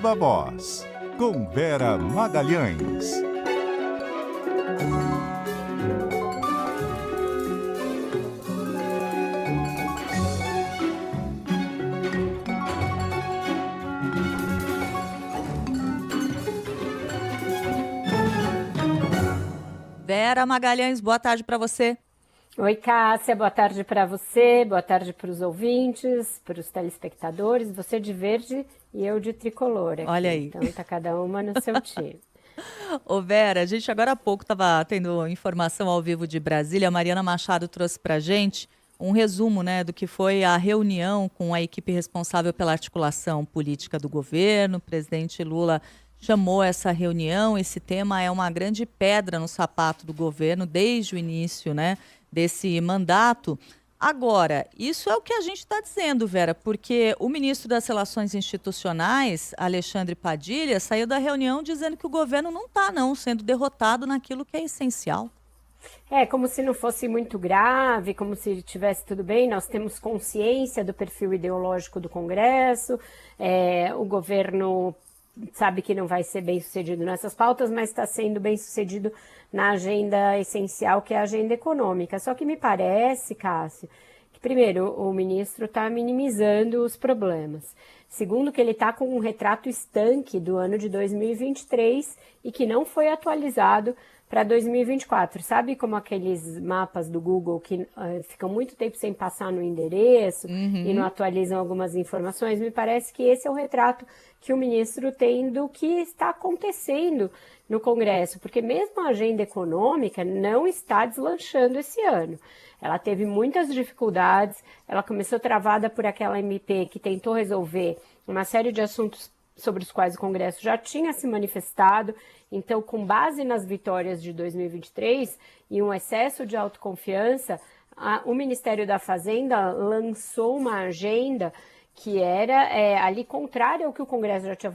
Viva Voz, com Vera Magalhães. Vera Magalhães, boa tarde para você. Oi, Cássia, boa tarde para você, boa tarde para os ouvintes, para os telespectadores, você de verde e eu de tricolor aqui. Olha aí. Então tá cada uma no seu time. Ô Vera, a gente agora há pouco estava tendo informação ao vivo de Brasília, a Mariana Machado trouxe para a gente um resumo, né, do que foi a reunião com a equipe responsável pela articulação política do governo. O presidente Lula chamou essa reunião, esse tema é uma grande pedra no sapato do governo desde o início, né, desse mandato. Agora, isso é o que a gente está dizendo, Vera, porque o ministro das Relações Institucionais, Alexandre Padilha, saiu da reunião dizendo que o governo não está, sendo derrotado naquilo que é essencial. É, como se não fosse muito grave, como se tivesse tudo bem, nós temos consciência do perfil ideológico do Congresso, o governo sabe que não vai ser bem sucedido nessas pautas, mas está sendo bem sucedido na agenda essencial, que é a agenda econômica. Só que me parece, Cássio, que primeiro o ministro está minimizando os problemas. Segundo, que ele está com um retrato estanque do ano de 2023 e que não foi atualizado para 2024. Sabe como aqueles mapas do Google que ficam muito tempo sem passar no endereço e não atualizam algumas informações? Me parece que esse é o retrato que o ministro tem do que está acontecendo no Congresso, porque mesmo a agenda econômica não está deslanchando esse ano. Ela teve muitas dificuldades, ela começou travada por aquela MP que tentou resolver uma série de assuntos sobre os quais o Congresso já tinha se manifestado. Então, com base nas vitórias de 2023 e um excesso de autoconfiança, o Ministério da Fazenda lançou uma agenda que era ali contrária ao que o Congresso já tinha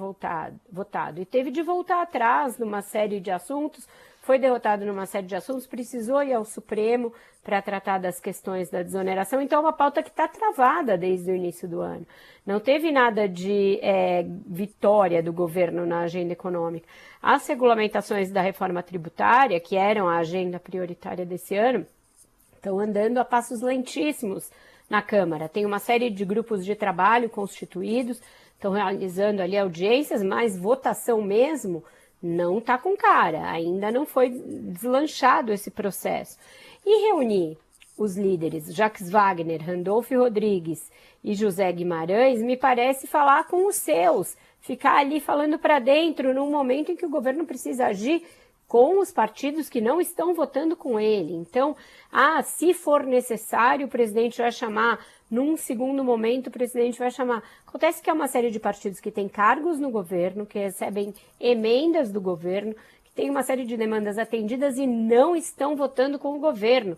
votado. E teve de voltar atrás numa série de assuntos, foi derrotado numa série de assuntos, precisou ir ao Supremo para tratar das questões da desoneração. Então, é uma pauta que está travada desde o início do ano. Não teve nada de vitória do governo na agenda econômica. As regulamentações da reforma tributária, que eram a agenda prioritária desse ano, estão andando a passos lentíssimos na Câmara. Tem uma série de grupos de trabalho constituídos, estão realizando ali audiências, mas votação mesmo não está com cara, ainda não foi deslanchado esse processo. E reunir os líderes Jacques Wagner, Randolph Rodrigues e José Guimarães me parece falar com os seus, ficar ali falando para dentro num momento em que o governo precisa agir com os partidos que não estão votando com ele. Então, se for necessário, o presidente vai chamar, num segundo momento o presidente vai chamar. Acontece que é uma série de partidos que têm cargos no governo, que recebem emendas do governo, que tem uma série de demandas atendidas e não estão votando com o governo.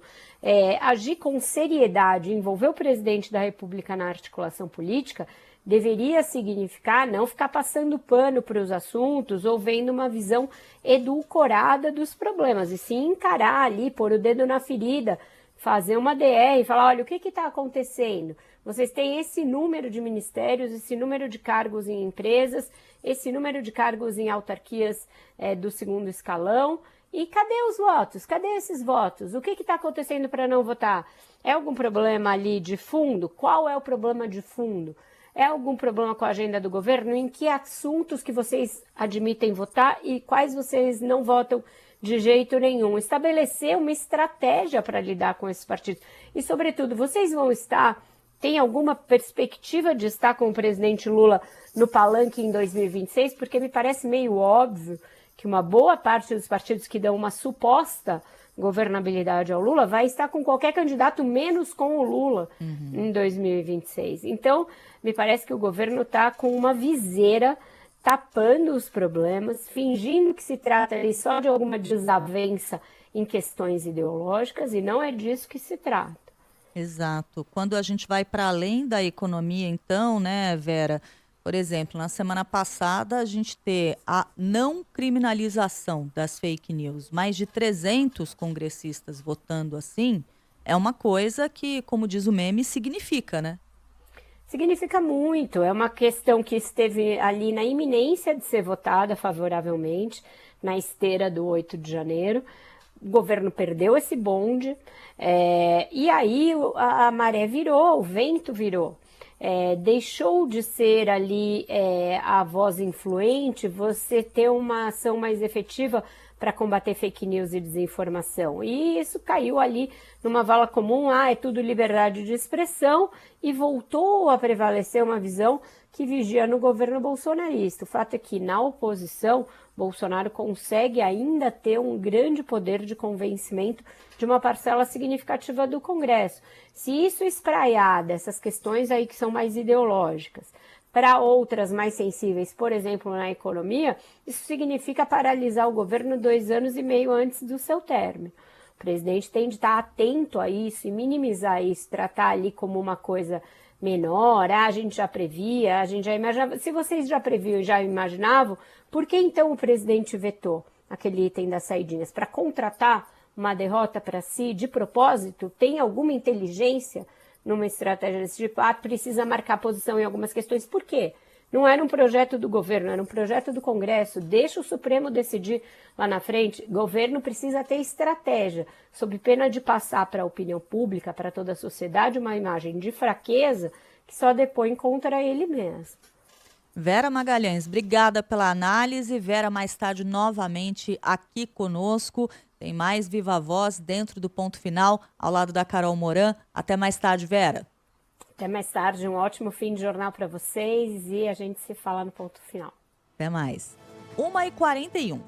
Agir com seriedade, envolver o presidente da República na articulação política, deveria significar não ficar passando pano para os assuntos ou vendo uma visão edulcorada dos problemas, e sim encarar ali, pôr o dedo na ferida, fazer uma DR e falar, olha, o que está acontecendo? Vocês têm esse número de ministérios, esse número de cargos em empresas, esse número de cargos em autarquias do segundo escalão, e cadê os votos? Cadê esses votos? O que está acontecendo para não votar? É algum problema ali de fundo? Qual é o problema de fundo? É algum problema com a agenda do governo? Em que assuntos que vocês admitem votar e quais vocês não votam de jeito nenhum? Estabelecer uma estratégia para lidar com esses partidos. E, sobretudo, vocês vão tem alguma perspectiva de estar com o presidente Lula no palanque em 2026? Porque me parece meio óbvio que uma boa parte dos partidos que dão uma suposta governabilidade ao Lula vai estar com qualquer candidato, menos com o Lula em 2026. Então, me parece que o governo está com uma viseira tapando os problemas, fingindo que se trata ali só de alguma desavença em questões ideológicas, e não é disso que se trata. Exato. Quando a gente vai para além da economia, então, né, Vera? Por exemplo, na semana passada, a gente ter a não criminalização das fake news, mais de 300 congressistas votando assim, é uma coisa que, como diz o meme, significa, né? Significa muito, é uma questão que esteve ali na iminência de ser votada favoravelmente, na esteira do 8 de janeiro. O governo perdeu esse bonde, e aí a maré virou, o vento virou. Deixou de ser ali a voz influente, você ter uma ação mais efetiva para combater fake news e desinformação. E isso caiu ali numa vala comum, é tudo liberdade de expressão, e voltou a prevalecer uma visão que vigia no governo bolsonarista. O fato é que na oposição, Bolsonaro consegue ainda ter um grande poder de convencimento de uma parcela significativa do Congresso. Se isso espraiar dessas questões aí que são mais ideológicas para outras mais sensíveis, por exemplo, na economia, isso significa paralisar o governo 2 anos e meio antes do seu término. O presidente tem de estar atento a isso e minimizar isso, tratar ali como uma coisa menor, a gente já previa, a gente já imaginava. Se vocês já previam e já imaginavam, por que então o presidente vetou aquele item das saidinhas? Para contratar uma derrota para si de propósito? Tem alguma inteligência numa estratégia desse tipo? Precisa marcar posição em algumas questões. Por quê? Não era um projeto do governo, era um projeto do Congresso. Deixa o Supremo decidir lá na frente. O governo precisa ter estratégia, sob pena de passar para a opinião pública, para toda a sociedade, uma imagem de fraqueza que só depõe contra ele mesmo. Vera Magalhães, obrigada pela análise. Vera, mais tarde novamente aqui conosco. Tem mais Viva Voz dentro do Ponto Final, ao lado da Carol Moran. Até mais tarde, Vera. Até mais tarde, um ótimo fim de jornal para vocês e a gente se fala no Ponto Final. Até mais. 1h41.